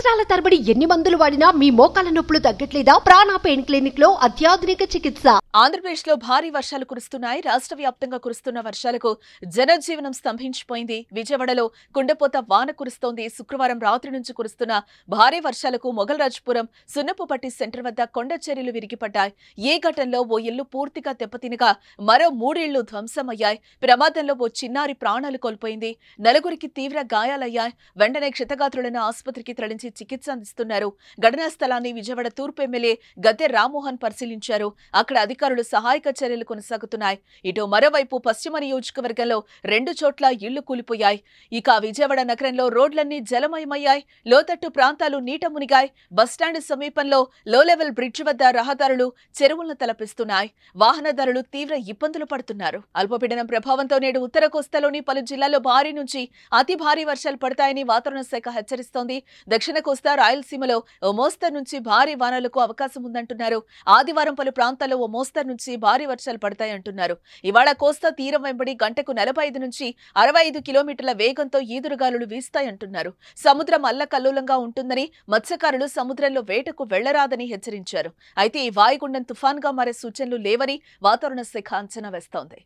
సంవత్సరాల తరబడి ఎన్ని మందులు వాడినా మీ మోకాల నొప్పులు తగ్గట్లేదా? ప్రాణ పెయిన్ క్లినిక్ లో అత్యాధునిక చికిత్స. ఆంధ్రప్రదేశ్ లో భారీ వర్షాలు కురుస్తున్నాయి. రాష్ట్ర వ్యాప్తంగా కురుస్తున్న వర్షాలకు జనజీవనం స్తంభించిపోయింది. విజయవాడలో కుండపోత వాన కురుస్తోంది. శుక్రవారం రాత్రి నుంచి కురుస్తున్న భారీ వర్షాలకు మొగల్రాజ్పురం సున్నపుపట్టి సెంటర్ వద్ద కొండ చర్యలు విరిగిపడ్డాయి. ఈ ఘటనలో ఓ ఇల్లు పూర్తిగా దెబ్బతినగా మరో 3 ఇళ్లు ధ్వంసమయ్యాయి. ప్రమాదంలో ఓ చిన్నారి ప్రాణాలు కోల్పోయింది. నలుగురికి తీవ్ర గాయాలయ్యాయి. వెంటనే క్షతగాత్రులను ఆసుపత్రికి తరలించి చికిత్స అందిస్తున్నారు. ఘటనా స్థలాన్ని విజయవాడ తూర్పు ఎమ్మెల్యే గద్దె రామ్మోహన్ పరిశీలించారు. అక్కడ అధికారులు సహాయక చర్యలు కొనసాగుతున్నాయి. ఇటు మరోవైపు పశ్చిమ నియోజకవర్గంలో 2 చోట్ల ఇళ్లు కూలిపోయాయి. ఇక విజయవాడ నగరంలో రోడ్లన్నీ జలమయమయ్యాయి. లోతట్టు ప్రాంతాలు నీట మునిగాయి. బస్టాండ్ సమీపంలో లో లెవెల్ బ్రిడ్జ్ వద్ద రహదారులు చెరువులను తలపిస్తున్నాయి. వాహనదారులు తీవ్ర ఇబ్బందులు పడుతున్నారు. అల్పపీడనం ప్రభావంతో నేడు ఉత్తర కోస్తాలోని పలు జిల్లాల్లో భారీ నుంచి అతి భారీ వర్షాలు పడతాయని వాతావరణ శాఖ హెచ్చరిస్తోంది. దక్షిణ కోస్తా రాయలసీమలో ఓ మోస్తరు నుంచి భారీ వానలకు అవకాశం ఉందంటున్నారు. ఆదివారం పలు ప్రాంతాల్లో ఓ మోస్తరు నుంచి భారీ వర్షాలు పడతాయంటున్నారు. ఇవాళ కోస్తా తీరం వెంబడి గంటకు 45 నుంచి 65 కిలోమీటర్ల వేగంతో ఈదురుగాలులు వీస్తాయంటున్నారు. సముద్రం అల్లకల్లోలంగా ఉంటుందని, మత్స్యకారులు సముద్రంలో వేటకు వెళ్లరాదని హెచ్చరించారు. అయితే ఈ వాయుగుండం తుఫాన్గా మారే సూచనలు లేవని వాతావరణ శాఖ అంచనా వేస్తోంది.